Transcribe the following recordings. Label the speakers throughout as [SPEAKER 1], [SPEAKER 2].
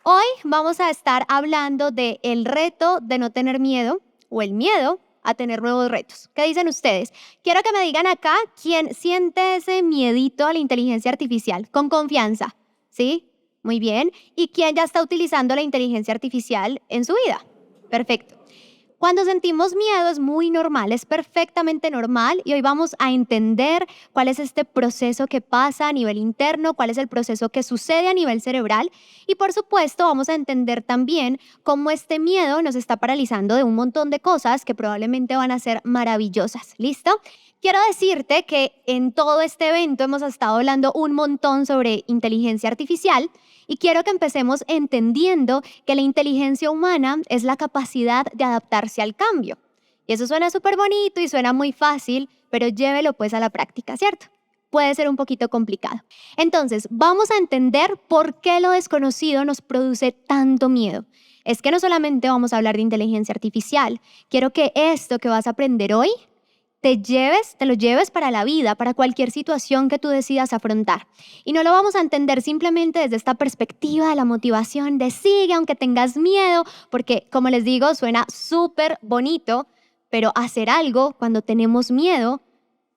[SPEAKER 1] Hoy vamos a estar hablando de el reto de no tener miedo o el miedo a tener nuevos retos. ¿Qué dicen ustedes? Quiero que me digan acá quién siente ese miedito a la inteligencia artificial con confianza. ¿Sí? Muy bien. ¿Y quién ya está utilizando la inteligencia artificial en su vida? Perfecto. Cuando sentimos miedo es muy normal, es perfectamente normal y hoy vamos a entender cuál es este proceso que pasa a nivel interno, cuál es el proceso que sucede a nivel cerebral y por supuesto vamos a entender también cómo este miedo nos está paralizando de un montón de cosas que probablemente van a ser maravillosas. ¿Listo? Quiero decirte que en todo este evento hemos estado hablando un montón sobre inteligencia artificial y quiero que empecemos entendiendo que la inteligencia humana es la capacidad de adaptarse al cambio. Y eso suena súper bonito y suena muy fácil, pero llévelo pues a la práctica, ¿cierto? Puede ser un poquito complicado. Entonces, vamos a entender por qué lo desconocido nos produce tanto miedo. Es que no solamente vamos a hablar de inteligencia artificial, quiero que esto que vas a aprender hoy te lo lleves para la vida, para cualquier situación que tú decidas afrontar. Y no lo vamos a entender simplemente desde esta perspectiva de la motivación, de sigue aunque tengas miedo, porque como les digo, suena súper bonito, pero hacer algo cuando tenemos miedo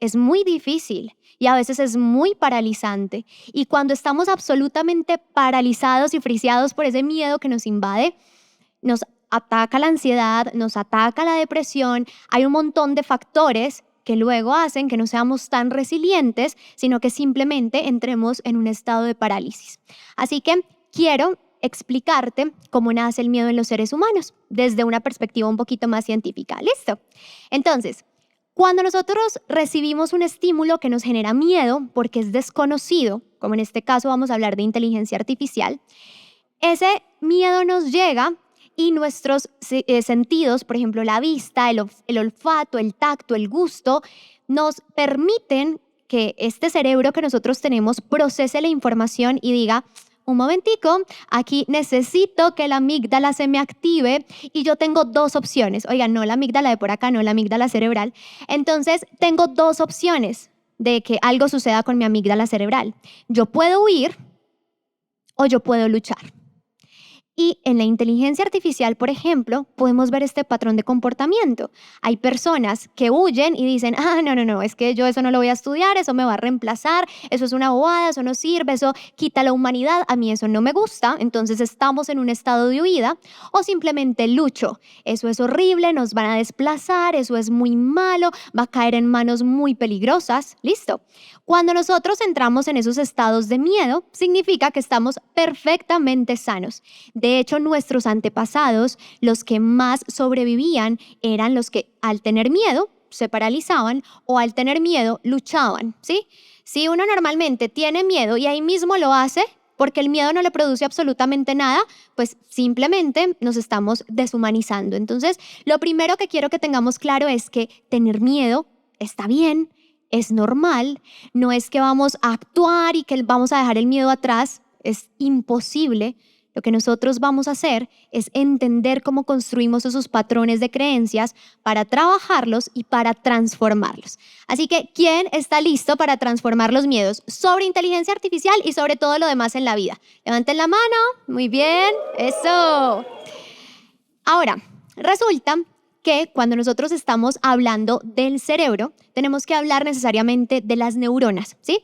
[SPEAKER 1] es muy difícil y a veces es muy paralizante. Y cuando estamos absolutamente paralizados y friseados por ese miedo que nos invade, nos ataca la ansiedad, nos ataca la depresión, hay un montón de factores que luego hacen que no seamos tan resilientes, sino que simplemente entremos en un estado de parálisis. Así que quiero explicarte cómo nace el miedo en los seres humanos desde una perspectiva un poquito más científica. ¿Listo? Entonces, cuando nosotros recibimos un estímulo que nos genera miedo porque es desconocido, como en este caso vamos a hablar de inteligencia artificial, ese miedo nos llega y nuestros sentidos, por ejemplo, la vista, el olfato, el tacto, el gusto, nos permiten que este cerebro que nosotros tenemos procese la información y diga, un momentico, aquí necesito que la amígdala se me active y yo tengo dos opciones. Oigan, no la amígdala de por acá, no la amígdala cerebral. Entonces, tengo dos opciones de que algo suceda con mi amígdala cerebral. Yo puedo huir o yo puedo luchar. Y en la inteligencia artificial, por ejemplo, podemos ver este patrón de comportamiento. Hay personas que huyen y dicen, no, es que yo eso no lo voy a estudiar, eso me va a reemplazar, eso es una bobada, eso no sirve, eso quita la humanidad, a mí eso no me gusta, entonces estamos en un estado de huida. O simplemente lucho, eso es horrible, nos van a desplazar, eso es muy malo, va a caer en manos muy peligrosas, listo. Cuando nosotros entramos en esos estados de miedo, significa que estamos perfectamente sanos. De hecho, nuestros antepasados, los que más sobrevivían, eran los que al tener miedo se paralizaban o al tener miedo luchaban, ¿sí? Si uno normalmente tiene miedo y ahí mismo lo hace, porque el miedo no le produce absolutamente nada, pues simplemente nos estamos deshumanizando. Entonces, lo primero que quiero que tengamos claro es que tener miedo está bien, es normal, no es que vamos a actuar y que vamos a dejar el miedo atrás, es imposible. Lo que nosotros vamos a hacer es entender cómo construimos esos patrones de creencias para trabajarlos y para transformarlos. Así que, ¿quién está listo para transformar los miedos sobre inteligencia artificial y sobre todo lo demás en la vida? Levanten la mano. Muy bien. Eso. Ahora, resulta que cuando nosotros estamos hablando del cerebro, tenemos que hablar necesariamente de las neuronas, ¿sí?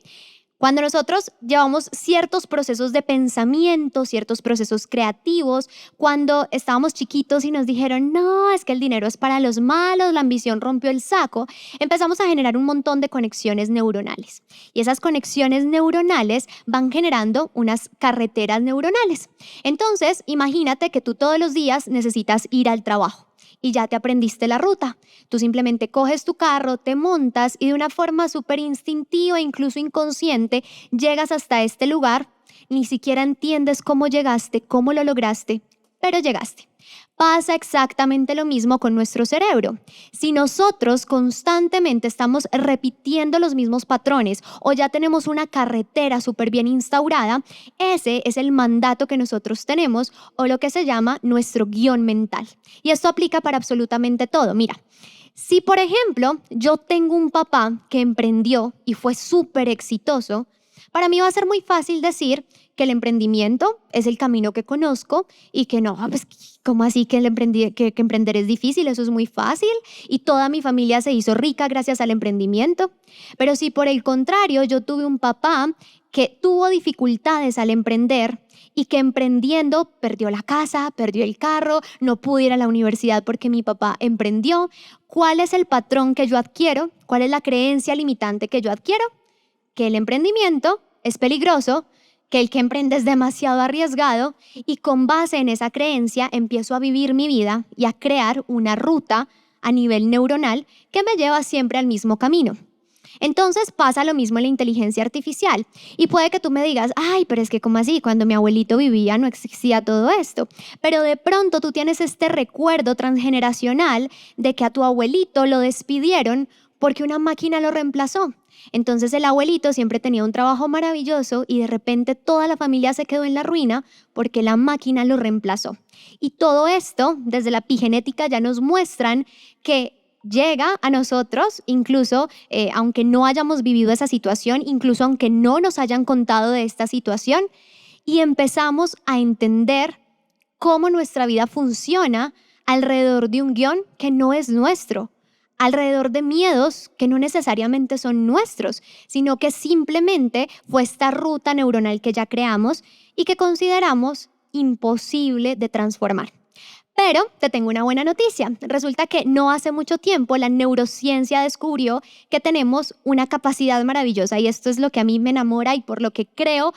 [SPEAKER 1] Cuando nosotros llevamos ciertos procesos de pensamiento, ciertos procesos creativos, cuando estábamos chiquitos y nos dijeron, no, es que el dinero es para los malos, la ambición rompió el saco, empezamos a generar un montón de conexiones neuronales. Y esas conexiones neuronales van generando unas carreteras neuronales. Entonces, imagínate que tú todos los días necesitas ir al trabajo y ya te aprendiste la ruta. Tú simplemente coges tu carro, te montas y de una forma súper instintiva, incluso inconsciente, llegas hasta este lugar, ni siquiera entiendes cómo llegaste, cómo lo lograste, pero llegaste. Pasa exactamente lo mismo con nuestro cerebro. Si nosotros constantemente estamos repitiendo los mismos patrones o ya tenemos una carretera súper bien instaurada, ese es el mandato que nosotros tenemos o lo que se llama nuestro guión mental. Y esto aplica para absolutamente todo. Mira, si por ejemplo yo tengo un papá que emprendió y fue súper exitoso, Para mí va a ser muy fácil decir que el emprendimiento es el camino que conozco y que no, pues, ¿cómo así que, que emprender es difícil? Eso es muy fácil y toda mi familia se hizo rica gracias al emprendimiento. Pero si por el contrario yo tuve un papá que tuvo dificultades al emprender y que emprendiendo perdió la casa, perdió el carro, no pude ir a la universidad porque mi papá emprendió, ¿cuál es el patrón que yo adquiero? ¿Cuál es la creencia limitante que yo adquiero? Que el emprendimiento es peligroso, que el que emprende es demasiado arriesgado y con base en esa creencia empiezo a vivir mi vida y a crear una ruta a nivel neuronal que me lleva siempre al mismo camino. Entonces pasa lo mismo en la inteligencia artificial y puede que tú me digas, ay, pero es que ¿cómo así? Cuando mi abuelito vivía no existía todo esto. Pero de pronto tú tienes este recuerdo transgeneracional de que a tu abuelito lo despidieron porque una máquina lo reemplazó. Entonces el abuelito siempre tenía un trabajo maravilloso y de repente toda la familia se quedó en la ruina porque la máquina lo reemplazó. Y todo esto, desde la epigenética, ya nos muestran que llega a nosotros, incluso aunque no hayamos vivido esa situación, incluso aunque no nos hayan contado de esta situación, y empezamos a entender cómo nuestra vida funciona alrededor de un guión que no es nuestro, alrededor de miedos que no necesariamente son nuestros, sino que simplemente fue esta ruta neuronal que ya creamos y que consideramos imposible de transformar. Pero te tengo una buena noticia. Resulta que no hace mucho tiempo la neurociencia descubrió que tenemos una capacidad maravillosa y esto es lo que a mí me enamora y por lo que creo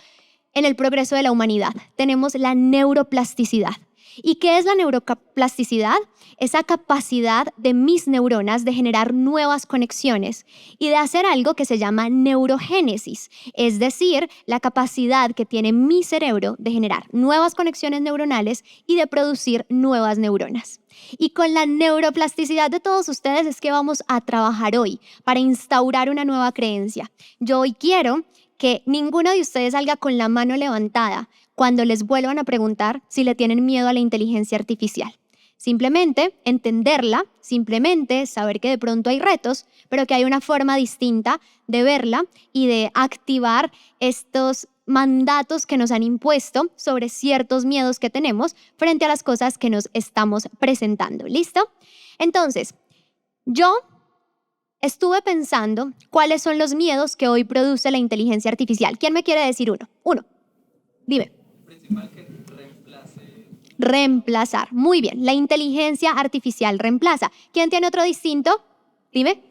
[SPEAKER 1] en el progreso de la humanidad. Tenemos la neuroplasticidad. ¿Y qué es la neuroplasticidad? Esa capacidad de mis neuronas de generar nuevas conexiones y de hacer algo que se llama neurogénesis, es decir, la capacidad que tiene mi cerebro de generar nuevas conexiones neuronales y de producir nuevas neuronas. Y con la neuroplasticidad de todos ustedes es que vamos a trabajar hoy para instaurar una nueva creencia. Yo hoy quiero que ninguno de ustedes salga con la mano levantada cuando les vuelvan a preguntar si le tienen miedo a la inteligencia artificial. Simplemente entenderla, simplemente saber que de pronto hay retos, pero que hay una forma distinta de verla y de activar estos mandatos que nos han impuesto sobre ciertos miedos que tenemos frente a las cosas que nos estamos presentando. ¿Listo? Entonces, yo estuve pensando cuáles son los miedos que hoy produce la inteligencia artificial. ¿Quién me quiere decir uno? Uno. Dime.
[SPEAKER 2] Principal que reemplace.
[SPEAKER 1] Reemplazar. Muy bien. La inteligencia artificial reemplaza. ¿Quién tiene otro distinto? Dime.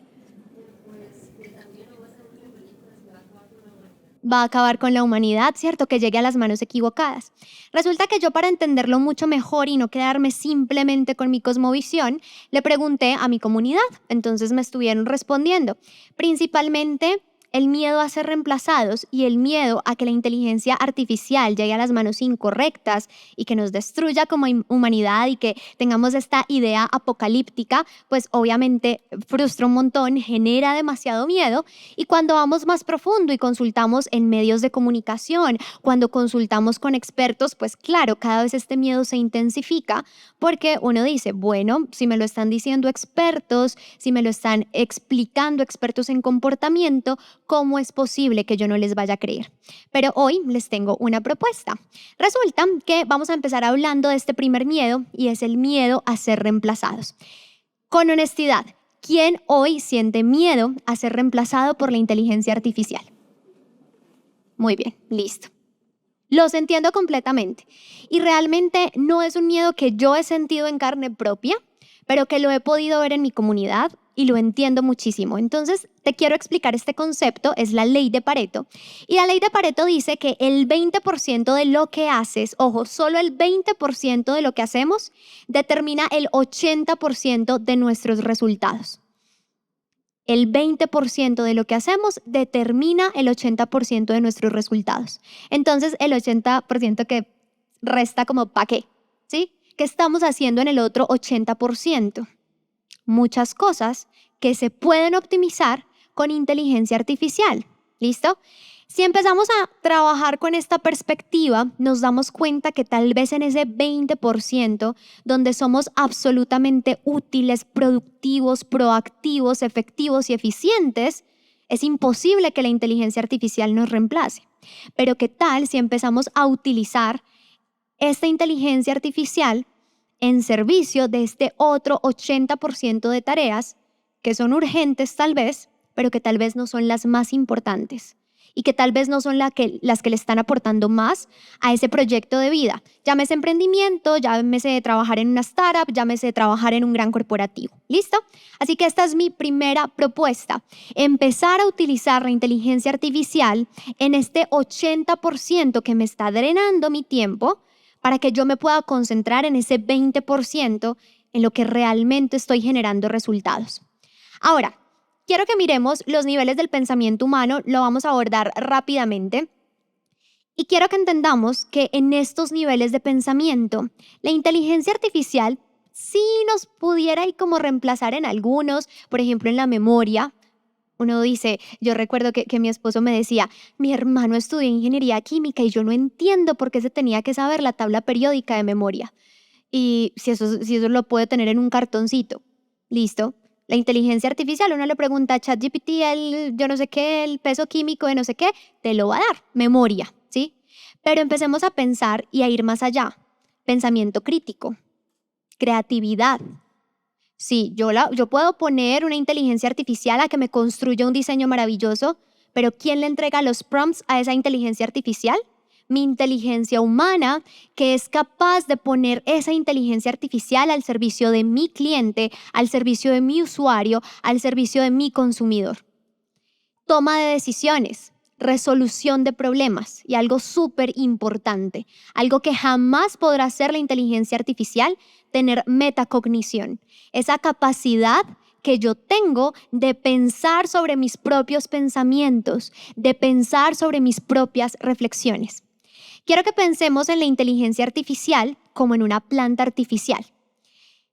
[SPEAKER 1] Va a acabar con la humanidad, ¿cierto? Que llegue a las manos equivocadas. Resulta que yo, para entenderlo mucho mejor y no quedarme simplemente con mi cosmovisión, le pregunté a mi comunidad. Entonces me estuvieron respondiendo. Principalmente el miedo a ser reemplazados y el miedo a que la inteligencia artificial llegue a las manos incorrectas y que nos destruya como humanidad y que tengamos esta idea apocalíptica, pues obviamente frustra un montón, genera demasiado miedo. Y cuando vamos más profundo y consultamos en medios de comunicación, cuando consultamos con expertos, pues claro, cada vez este miedo se intensifica porque uno dice, bueno, si me lo están diciendo expertos, si me lo están explicando expertos en comportamiento, ¿cómo es posible que yo no les vaya a creer? Pero hoy les tengo una propuesta. Resulta que vamos a empezar hablando de este primer miedo y es el miedo a ser reemplazados. Con honestidad, ¿quién hoy siente miedo a ser reemplazado por la inteligencia artificial? Muy bien, listo. Los entiendo completamente. Y realmente no es un miedo que yo he sentido en carne propia, pero que lo he podido ver en mi comunidad y lo entiendo muchísimo. Entonces, te quiero explicar este concepto, es la ley de Pareto. Y la ley de Pareto dice que el 20% de lo que haces, ojo, solo el 20% de lo que hacemos determina el 80% de nuestros resultados. El 20% de lo que hacemos determina el 80% de nuestros resultados. Entonces, el 80% que resta como ¿para qué? ¿Sí? ¿Qué estamos haciendo en el otro 80%? Muchas cosas que se pueden optimizar con inteligencia artificial. ¿Listo? Si empezamos a trabajar con esta perspectiva, nos damos cuenta que tal vez en ese 20% donde somos absolutamente útiles, productivos, proactivos, efectivos y eficientes, Es imposible que la inteligencia artificial nos reemplace. Pero ¿qué tal si empezamos a utilizar esta inteligencia artificial en servicio de este otro 80% de tareas que son urgentes tal vez, pero que tal vez no son las más importantes y que tal vez no son las que le están aportando más a ese proyecto de vida? Llámese emprendimiento, llámese trabajar en una startup, llámese trabajar en un gran corporativo. ¿Listo? Así que esta es mi primera propuesta. Empezar a utilizar la inteligencia artificial en este 80% que me está drenando mi tiempo para que yo me pueda concentrar en ese 20% en lo que realmente estoy generando resultados. Ahora, quiero que miremos los niveles del pensamiento humano, lo vamos a abordar rápidamente. Y quiero que entendamos que en estos niveles de pensamiento, la inteligencia artificial sí nos pudiera y como reemplazar en algunos, por ejemplo en la memoria. Uno dice, yo recuerdo que mi esposo me decía, mi hermano estudió ingeniería química y yo no entiendo por qué se tenía que saber la tabla periódica de memoria. Y si eso lo puede tener en un cartoncito, listo. La inteligencia artificial, uno le pregunta a ChatGPT, yo no sé qué, el peso químico de no sé qué, te lo va a dar, memoria, ¿sí? Pero empecemos a pensar y a ir más allá. Pensamiento crítico, creatividad. Sí, yo puedo poner una inteligencia artificial a que me construya un diseño maravilloso, pero ¿quién le entrega los prompts a esa inteligencia artificial? Mi inteligencia humana, que es capaz de poner esa inteligencia artificial al servicio de mi cliente, al servicio de mi usuario, al servicio de mi consumidor. Toma de decisiones, resolución de problemas y algo súper importante, algo que jamás podrá hacer la inteligencia artificial, tener metacognición, esa capacidad que yo tengo de pensar sobre mis propios pensamientos, de pensar sobre mis propias reflexiones. Quiero que pensemos en la inteligencia artificial como en una planta artificial.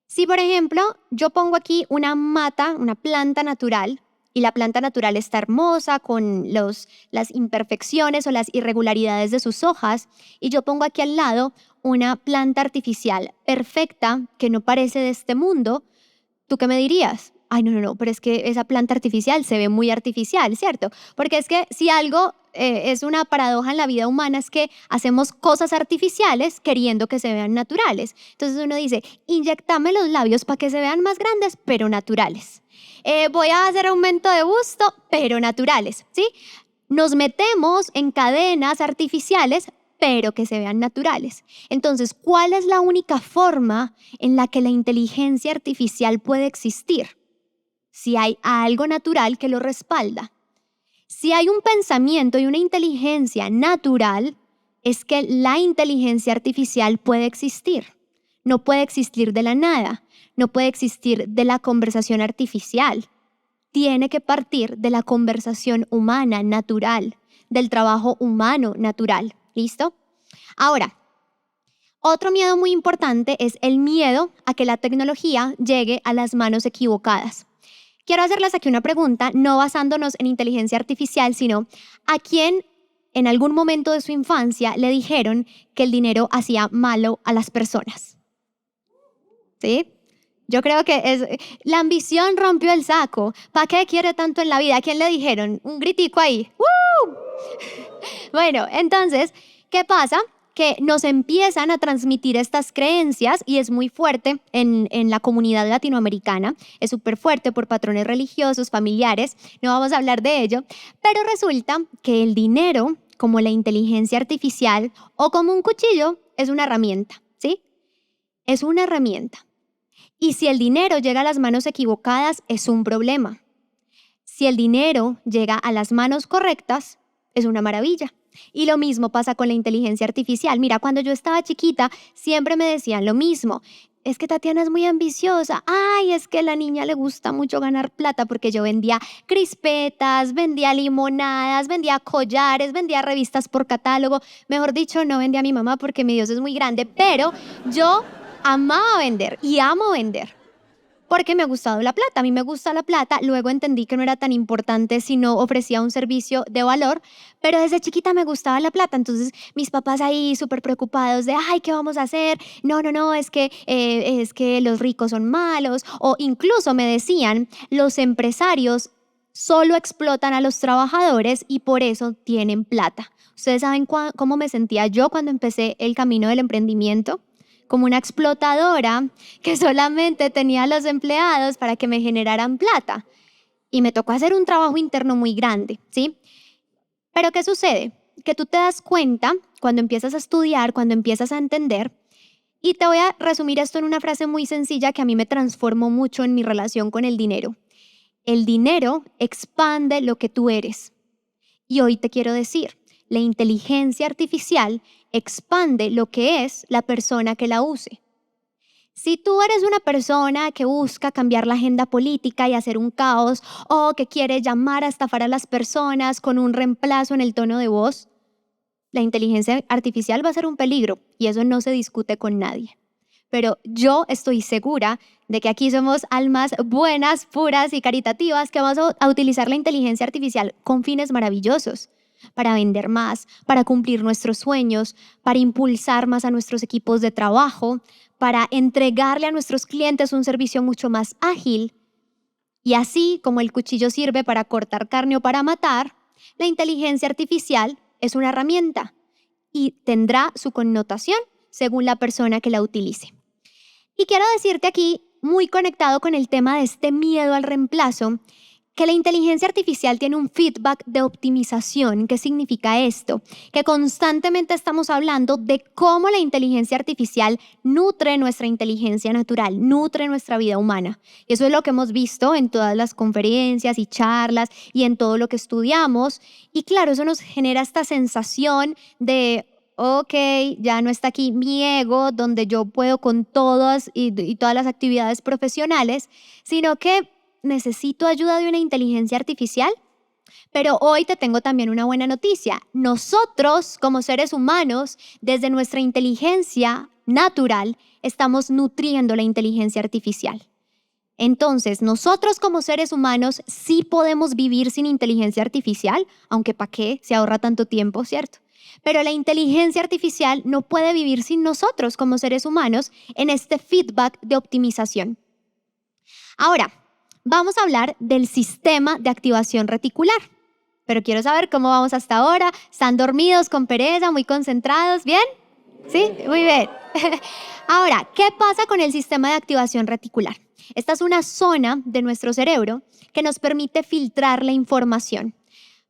[SPEAKER 1] Si, por ejemplo, yo pongo aquí una mata, una planta natural, y la planta natural está hermosa con las imperfecciones o las irregularidades de sus hojas, y yo pongo aquí al lado una planta artificial perfecta que no parece de este mundo, ¿tú qué me dirías? Ay, no, pero es que esa planta artificial se ve muy artificial, ¿cierto? Porque es que si algo es una paradoja en la vida humana es que hacemos cosas artificiales queriendo que se vean naturales. Entonces uno dice, inyectame los labios para que se vean más grandes, pero naturales. Voy a hacer aumento de busto, pero naturales, ¿sí? Nos metemos en cadenas artificiales, pero que se vean naturales. Entonces, ¿cuál es la única forma en la que la inteligencia artificial puede existir? Si hay algo natural que lo respalda. Si hay un pensamiento y una inteligencia natural, es que la inteligencia artificial puede existir. No puede existir de la nada, no puede existir de la conversación artificial. Tiene que partir de la conversación humana natural, del trabajo humano natural. ¿Listo? Ahora, otro miedo muy importante es el miedo a que la tecnología llegue a las manos equivocadas. Quiero hacerles aquí una pregunta, no basándonos en inteligencia artificial, sino ¿a quién en algún momento de su infancia le dijeron que el dinero hacía malo a las personas? ¿Sí? Yo creo que la ambición rompió el saco. ¿Para qué quiere tanto en la vida? ¿A quién le dijeron? Un gritico ahí. ¡Woo! Bueno, entonces, ¿qué pasa? Que nos empiezan a transmitir estas creencias y es muy fuerte en la comunidad latinoamericana, es súper fuerte por patrones religiosos, familiares, no vamos a hablar de ello, pero resulta que el dinero, como la inteligencia artificial o como un cuchillo, es una herramienta, ¿sí? Es una herramienta. Y si el dinero llega a las manos equivocadas, es un problema. Si el dinero llega a las manos correctas, es una maravilla. Y lo mismo pasa con la inteligencia artificial. Mira, cuando yo estaba chiquita, siempre me decían lo mismo. Es que Tatiana es muy ambiciosa. Ay, es que a la niña le gusta mucho ganar plata porque yo vendía crispetas, vendía limonadas, vendía collares, vendía revistas por catálogo. Mejor dicho, no vendía a mi mamá porque mi Dios es muy grande, pero yo amaba vender y amo vender. Porque me ha gustado la plata, a mí me gusta la plata, luego entendí que no era tan importante si no ofrecía un servicio de valor, pero desde chiquita me gustaba la plata, entonces mis papás ahí súper preocupados de, ay, ¿qué vamos a hacer? No, es que los ricos son malos, o incluso me decían, los empresarios solo explotan a los trabajadores y por eso tienen plata. ¿Ustedes saben cómo me sentía yo cuando empecé el camino del emprendimiento? Como una explotadora que solamente tenía a los empleados para que me generaran plata. Y me tocó hacer un trabajo interno muy grande, ¿sí? Pero ¿qué sucede? Que tú te das cuenta cuando empiezas a estudiar, cuando empiezas a entender, y te voy a resumir esto en una frase muy sencilla que a mí me transformó mucho en mi relación con el dinero. El dinero expande lo que tú eres. Y hoy te quiero decir, la inteligencia artificial expande lo que es la persona que la use. Si tú eres una persona que busca cambiar la agenda política y hacer un caos, o que quiere llamar a estafar a las personas con un reemplazo en el tono de voz, la inteligencia artificial va a ser un peligro y eso no se discute con nadie. Pero yo estoy segura de que aquí somos almas buenas, puras y caritativas que vamos a utilizar la inteligencia artificial con fines maravillosos, para vender más, para cumplir nuestros sueños, para impulsar más a nuestros equipos de trabajo, para entregarle a nuestros clientes un servicio mucho más ágil. Y así como el cuchillo sirve para cortar carne o para matar, la inteligencia artificial es una herramienta y tendrá su connotación según la persona que la utilice. Y quiero decirte aquí, muy conectado con el tema de este miedo al reemplazo, que la inteligencia artificial tiene un feedback de optimización. ¿Qué significa esto? Que constantemente estamos hablando de cómo la inteligencia artificial nutre nuestra inteligencia natural, nutre nuestra vida humana. Y eso es lo que hemos visto en todas las conferencias y charlas y en todo lo que estudiamos. Y claro, eso nos genera esta sensación de ok, ya no está aquí mi ego, donde yo puedo con todas y todas las actividades profesionales, sino que necesito ayuda de una inteligencia artificial. Pero hoy te tengo también una buena noticia. Nosotros, como seres humanos, desde nuestra inteligencia natural, estamos nutriendo la inteligencia artificial. Entonces, nosotros como seres humanos sí podemos vivir sin inteligencia artificial, aunque ¿para qué? Se ahorra tanto tiempo, ¿cierto? Pero la inteligencia artificial no puede vivir sin nosotros como seres humanos en este feedback de optimización. Ahora, vamos a hablar del sistema de activación reticular. Pero quiero saber cómo vamos hasta ahora. ¿Están dormidos, con pereza, muy concentrados? ¿Bien? ¿Sí? Muy bien. Ahora, ¿qué pasa con el sistema de activación reticular? Esta es una zona de nuestro cerebro que nos permite filtrar la información.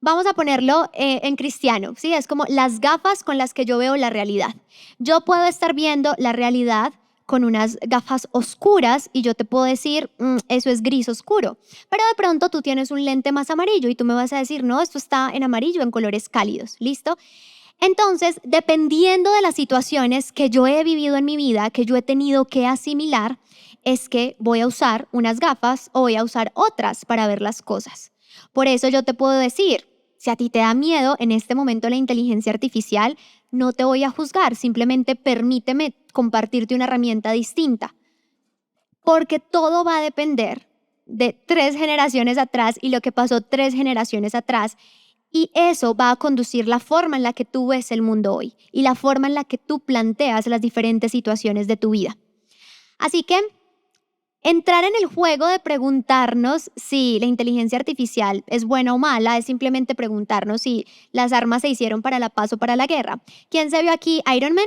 [SPEAKER 1] Vamos a ponerlo en cristiano, ¿sí? Es como las gafas con las que yo veo la realidad. Yo puedo estar viendo la realidad con unas gafas oscuras y yo te puedo decir, eso es gris oscuro. Pero de pronto tú tienes un lente más amarillo y tú me vas a decir, no, esto está en amarillo, en colores cálidos, ¿listo? Entonces, dependiendo de las situaciones que yo he vivido en mi vida, que yo he tenido que asimilar, es que voy a usar unas gafas o voy a usar otras para ver las cosas. Por eso yo te puedo decir, si a ti te da miedo en este momento la inteligencia artificial, no te voy a juzgar, simplemente permíteme compartirte una herramienta distinta. Porque todo va a depender de 3 generaciones atrás y lo que pasó 3 generaciones atrás. Y eso va a conducir la forma en la que tú ves el mundo hoy y la forma en la que tú planteas las diferentes situaciones de tu vida. Así que entrar en el juego de preguntarnos si la inteligencia artificial es buena o mala es simplemente preguntarnos si las armas se hicieron para la paz o para la guerra. ¿Quién se vio aquí Iron Man?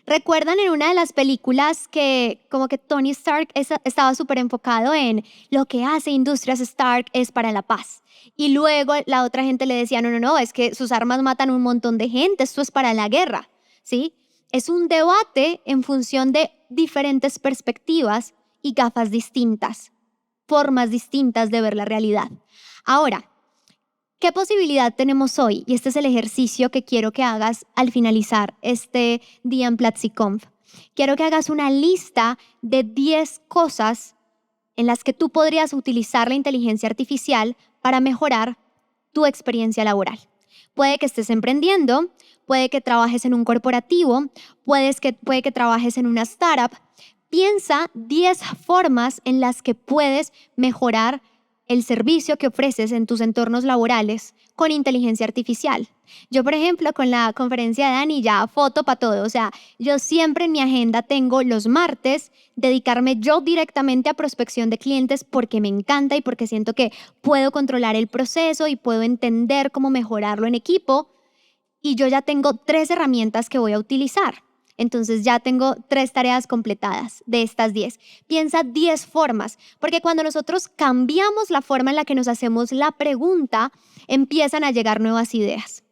[SPEAKER 1] ¿Recuerdan en una de las películas que como que Tony Stark estaba súper enfocado en lo que hace Industrias Stark es para la paz? Y luego la otra gente le decía, no, es que sus armas matan un montón de gente, esto es para la guerra, ¿sí? Es un debate en función de diferentes perspectivas y gafas distintas, formas distintas de ver la realidad. Ahora, ¿qué posibilidad tenemos hoy? Y este es el ejercicio que quiero que hagas al finalizar este día en PlatziConf. Quiero que hagas una lista de 10 cosas en las que tú podrías utilizar la inteligencia artificial para mejorar tu experiencia laboral. Puede que estés emprendiendo, puede que trabajes en un corporativo, puede que trabajes en una startup. Piensa 10 formas en las que puedes mejorar el servicio que ofreces en tus entornos laborales con inteligencia artificial. Yo, por ejemplo, con la conferencia de Dani, ya foto para todo. O sea, yo siempre en mi agenda tengo los martes dedicarme yo directamente a prospección de clientes porque me encanta y porque siento que puedo controlar el proceso y puedo entender cómo mejorarlo en equipo. Y yo ya tengo 3 herramientas que voy a utilizar. Entonces ya tengo 3 tareas completadas de estas 10. Piensa 10 formas, porque cuando nosotros cambiamos la forma en la que nos hacemos la pregunta, empiezan a llegar nuevas ideas.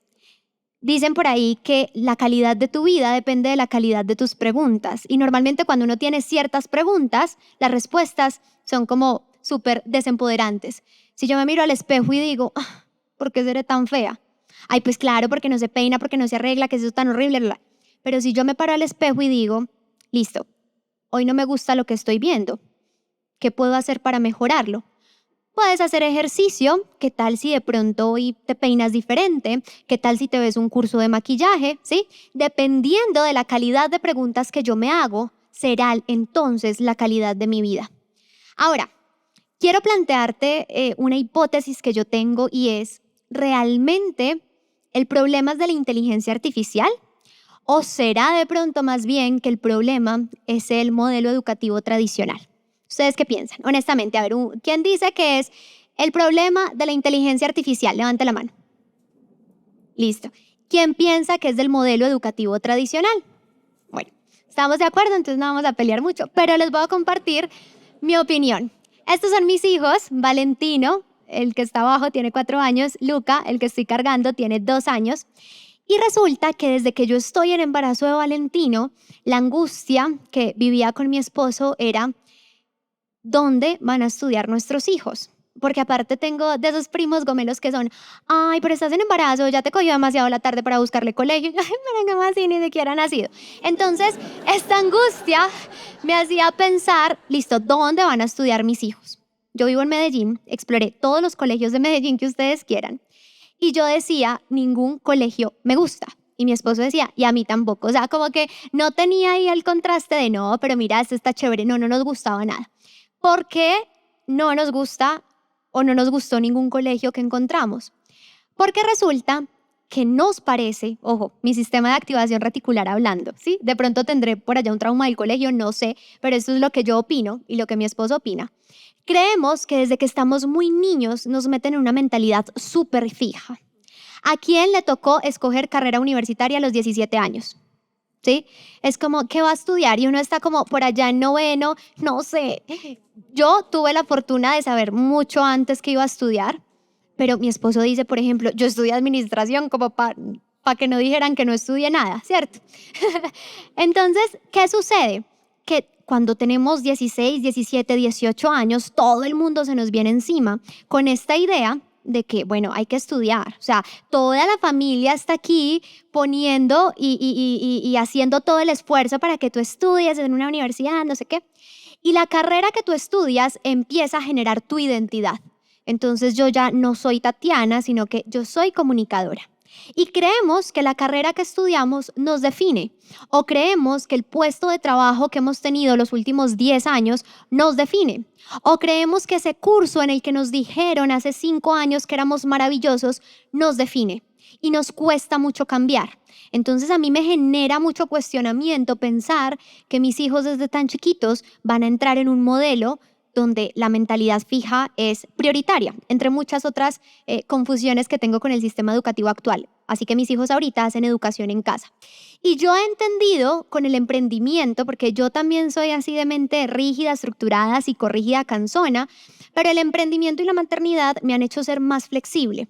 [SPEAKER 1] Dicen por ahí que la calidad de tu vida depende de la calidad de tus preguntas. Y normalmente cuando uno tiene ciertas preguntas, las respuestas son como súper desempoderantes. Si yo me miro al espejo y digo, ¿por qué seré tan fea? Ay, pues claro, porque no se peina, porque no se arregla, que eso es tan horrible. Bla, bla. Pero si yo me paro al espejo y digo, listo, hoy no me gusta lo que estoy viendo, ¿qué puedo hacer para mejorarlo? Puedes hacer ejercicio, ¿qué tal si de pronto hoy te peinas diferente? ¿Qué tal si te ves un curso de maquillaje? ¿Sí? Dependiendo de la calidad de preguntas que yo me hago, será entonces la calidad de mi vida. Ahora, quiero plantearte una hipótesis que yo tengo y es, ¿realmente el problema es de la inteligencia artificial? ¿O será de pronto más bien que el problema es el modelo educativo tradicional? ¿Ustedes qué piensan? Honestamente, a ver, ¿quién dice que es el problema de la inteligencia artificial? Levante la mano. Listo. ¿Quién piensa que es del modelo educativo tradicional? Bueno, estamos de acuerdo, entonces no vamos a pelear mucho, pero les voy a compartir mi opinión. Estos son mis hijos, Valentino, el que está abajo tiene 4 años, Luca, el que estoy cargando, tiene 2 años. Y resulta que desde que yo estoy en embarazo de Valentino, la angustia que vivía con mi esposo era ¿dónde van a estudiar nuestros hijos? Porque aparte tengo de esos primos gomelos que son, ay, pero estás en embarazo, ya te cogió demasiado la tarde para buscarle colegio. Ay, pero no así, ni siquiera ha nacido. Entonces, esta angustia me hacía pensar, listo, ¿dónde van a estudiar mis hijos? Yo vivo en Medellín, exploré todos los colegios de Medellín que ustedes quieran. Y yo decía, ningún colegio me gusta. Y mi esposo decía, y a mí tampoco. O sea, como que no tenía ahí el contraste de, no, pero mira, esto está chévere. No, no nos gustaba nada. ¿Por qué no nos gusta o no nos gustó ningún colegio que encontramos? Porque resulta que nos parece, ojo, mi sistema de activación reticular hablando, ¿sí? De pronto tendré por allá un trauma del colegio, no sé, pero esto es lo que yo opino y lo que mi esposo opina. Creemos que desde que estamos muy niños nos meten en una mentalidad súper fija. ¿A quién le tocó escoger carrera universitaria a los 17 años? ¿Sí? Es como, ¿qué va a estudiar? Y uno está como por allá en noveno, no sé. Yo tuve la fortuna de saber mucho antes que iba a estudiar, pero mi esposo dice, por ejemplo, yo estudié administración como para que no dijeran que no estudié nada, ¿cierto? Entonces, ¿qué sucede? Que cuando tenemos 16, 17, 18 años, todo el mundo se nos viene encima con esta idea de que, bueno, hay que estudiar. O sea, toda la familia está aquí poniendo y haciendo todo el esfuerzo para que tú estudies en una universidad, no sé qué. Y la carrera que tú estudias empieza a generar tu identidad. Entonces yo ya no soy Tatiana, sino que yo soy comunicadora. Y creemos que la carrera que estudiamos nos define, o creemos que el puesto de trabajo que hemos tenido los últimos 10 años nos define, o creemos que ese curso en el que nos dijeron hace 5 años que éramos maravillosos nos define y nos cuesta mucho cambiar. Entonces a mí me genera mucho cuestionamiento pensar que mis hijos desde tan chiquitos van a entrar en un modelo donde la mentalidad fija es prioritaria, entre muchas otras confusiones que tengo con el sistema educativo actual. Así que mis hijos ahorita hacen educación en casa. Y yo he entendido con el emprendimiento, porque yo también soy así de mente rígida, estructurada, psicorrígida, cansona, pero el emprendimiento y la maternidad me han hecho ser más flexible.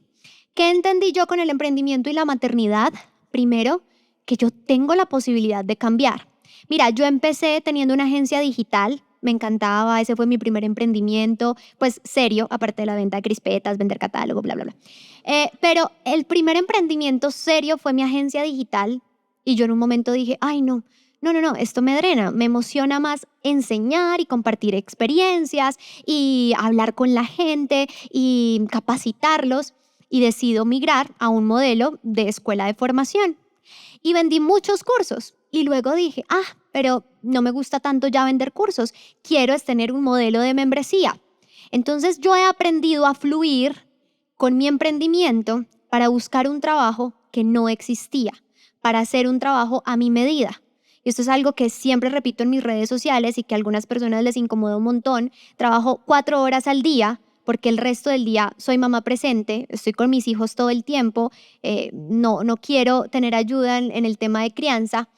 [SPEAKER 1] ¿Qué entendí yo con el emprendimiento y la maternidad? Primero, que yo tengo la posibilidad de cambiar. Mira, yo empecé teniendo una agencia digital. Me encantaba, ese fue mi primer emprendimiento, pues serio, aparte de la venta de crispetas, vender catálogo, bla, bla, bla. Pero el primer emprendimiento serio fue mi agencia digital y yo en un momento dije, ay no, esto me drena, me emociona más enseñar y compartir experiencias y hablar con la gente y capacitarlos y decido migrar a un modelo de escuela de formación. Y vendí muchos cursos y luego dije, pero no me gusta tanto ya vender cursos, quiero es tener un modelo de membresía. Entonces yo he aprendido a fluir con mi emprendimiento para buscar un trabajo que no existía, para hacer un trabajo a mi medida. Y esto es algo que siempre repito en mis redes sociales y que a algunas personas les incomoda un montón. Trabajo 4 horas al día porque el resto del día soy mamá presente, estoy con mis hijos todo el tiempo, no quiero tener ayuda en el tema de crianza.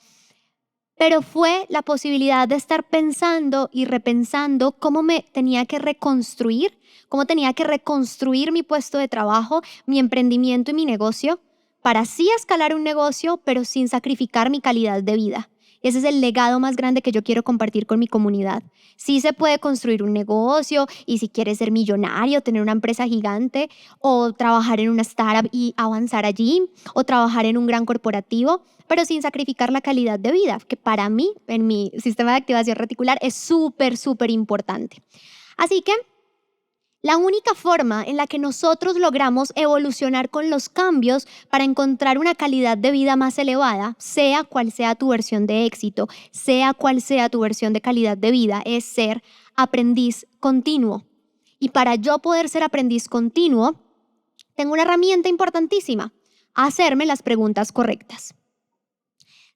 [SPEAKER 1] Pero fue la posibilidad de estar pensando y repensando cómo me tenía que reconstruir, cómo tenía que reconstruir mi puesto de trabajo, mi emprendimiento y mi negocio, para así escalar un negocio, pero sin sacrificar mi calidad de vida. Ese es el legado más grande que yo quiero compartir con mi comunidad. Sí se puede construir un negocio y si quieres ser millonario, tener una empresa gigante o trabajar en una startup y avanzar allí o trabajar en un gran corporativo, pero sin sacrificar la calidad de vida, que para mí, en mi sistema de activación reticular, es súper, súper importante. Así que la única forma en la que nosotros logramos evolucionar con los cambios para encontrar una calidad de vida más elevada, sea cual sea tu versión de éxito, sea cual sea tu versión de calidad de vida, es ser aprendiz continuo. Y para yo poder ser aprendiz continuo, tengo una herramienta importantísima: hacerme las preguntas correctas.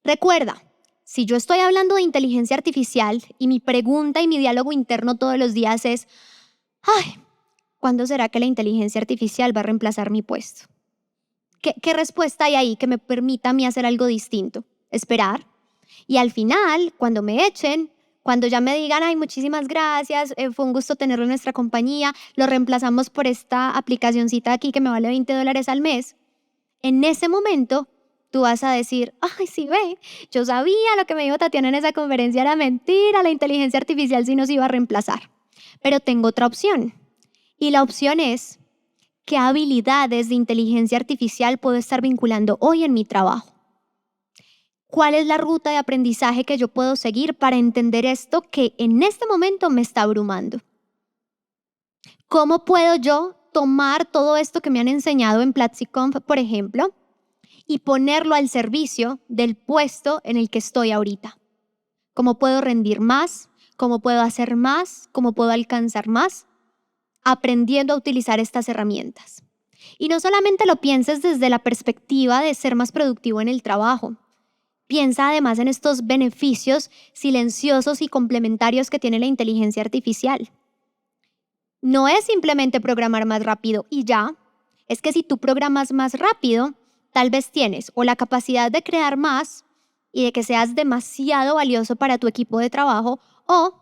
[SPEAKER 1] Recuerda, si yo estoy hablando de inteligencia artificial y mi pregunta y mi diálogo interno todos los días es, ay, ¿cuándo será que la inteligencia artificial va a reemplazar mi puesto? ¿Qué respuesta hay ahí que me permita a mí hacer algo distinto? Esperar. Y al final, cuando me echen, cuando ya me digan, ay, muchísimas gracias, fue un gusto tenerlo en nuestra compañía, lo reemplazamos por esta aplicacioncita aquí que me vale $20 al mes, en ese momento tú vas a decir, ay, sí, ve, yo sabía lo que me dijo Tatiana en esa conferencia era mentira, la inteligencia artificial sí nos iba a reemplazar. Pero tengo otra opción. Y la opción es, ¿qué habilidades de inteligencia artificial puedo estar vinculando hoy en mi trabajo? ¿Cuál es la ruta de aprendizaje que yo puedo seguir para entender esto que en este momento me está abrumando? ¿Cómo puedo yo tomar todo esto que me han enseñado en PlatziConf, por ejemplo, y ponerlo al servicio del puesto en el que estoy ahorita? ¿Cómo puedo rendir más? ¿Cómo puedo hacer más? ¿Cómo puedo alcanzar más? Aprendiendo a utilizar estas herramientas. Y no solamente lo pienses desde la perspectiva de ser más productivo en el trabajo. Piensa además en estos beneficios silenciosos y complementarios que tiene la inteligencia artificial. No es simplemente programar más rápido y ya. Es que si tú programas más rápido, tal vez tienes o la capacidad de crear más y de que seas demasiado valioso para tu equipo de trabajo, o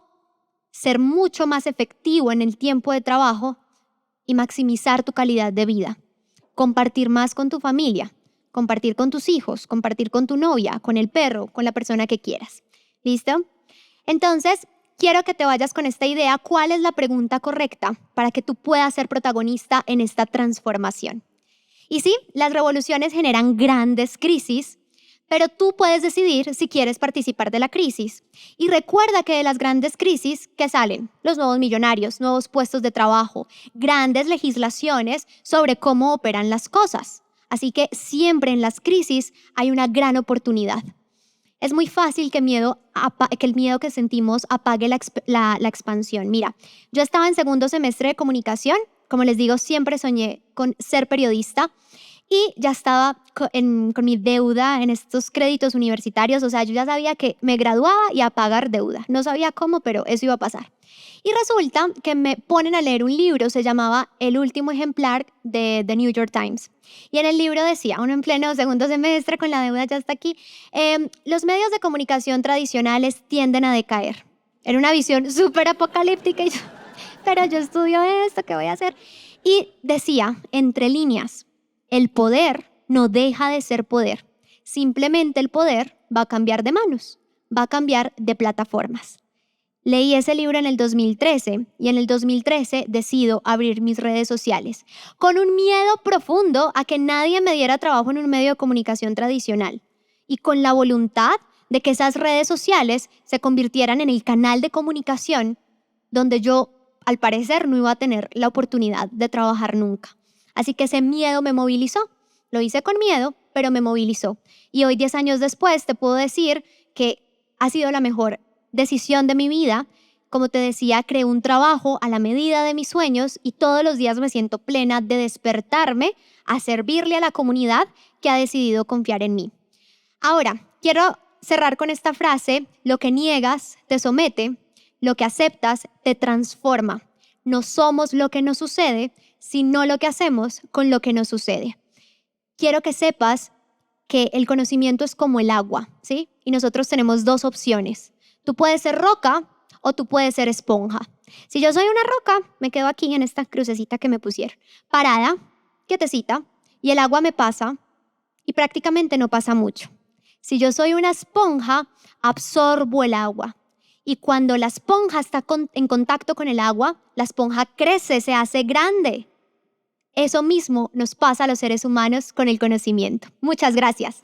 [SPEAKER 1] ser mucho más efectivo en el tiempo de trabajo y maximizar tu calidad de vida. Compartir más con tu familia, compartir con tus hijos, compartir con tu novia, con el perro, con la persona que quieras. ¿Listo? Entonces, quiero que te vayas con esta idea. ¿Cuál es la pregunta correcta para que tú puedas ser protagonista en esta transformación? Y sí, las revoluciones generan grandes crisis, pero tú puedes decidir si quieres participar de la crisis. Y recuerda que de las grandes crisis, ¿qué salen? Los nuevos millonarios, nuevos puestos de trabajo, grandes legislaciones sobre cómo operan las cosas. Así que siempre en las crisis hay una gran oportunidad. Es muy fácil que el miedo que sentimos apague la expansión. Mira, yo estaba en segundo semestre de comunicación. Como les digo, siempre soñé con ser periodista. Y ya estaba con mi deuda en estos créditos universitarios. O sea, yo ya sabía que me graduaba y a pagar deuda. No sabía cómo, pero eso iba a pasar. Y resulta que me ponen a leer un libro, se llamaba El último ejemplar de The New York Times. Y en el libro decía, uno en pleno segundo semestre con la deuda ya está aquí, los medios de comunicación tradicionales tienden a decaer. Era una visión súper apocalíptica y yo, pero yo estudio esto, ¿qué voy a hacer? Y decía, entre líneas, el poder no deja de ser poder. Simplemente el poder va a cambiar de manos, va a cambiar de plataformas. Leí ese libro en el 2013 y en el 2013 decido abrir mis redes sociales con un miedo profundo a que nadie me diera trabajo en un medio de comunicación tradicional y con la voluntad de que esas redes sociales se convirtieran en el canal de comunicación donde yo, al parecer, no iba a tener la oportunidad de trabajar nunca. Así que ese miedo me movilizó. Lo hice con miedo, pero me movilizó. Y hoy, 10 años después, te puedo decir que ha sido la mejor decisión de mi vida Como te decía, creé un trabajo a la medida de mis sueños y todos los días me siento plena de despertarme a servirle a la comunidad que ha decidido confiar en mí. Ahora, quiero cerrar con esta frase: lo que niegas te somete, lo que aceptas te transforma. No somos lo que nos sucede, sino lo que hacemos con lo que nos sucede. Quiero que sepas que el conocimiento es como el agua, ¿sí? Y nosotros tenemos dos opciones. Tú puedes ser roca o tú puedes ser esponja. Si yo soy una roca, me quedo aquí en esta crucecita que me pusieron, parada, quietecita, y el agua me pasa y prácticamente no pasa mucho. Si yo soy una esponja, absorbo el agua. Y cuando la esponja está en contacto con el agua, la esponja crece, se hace grande. Eso mismo nos pasa a los seres humanos con el conocimiento. Muchas gracias.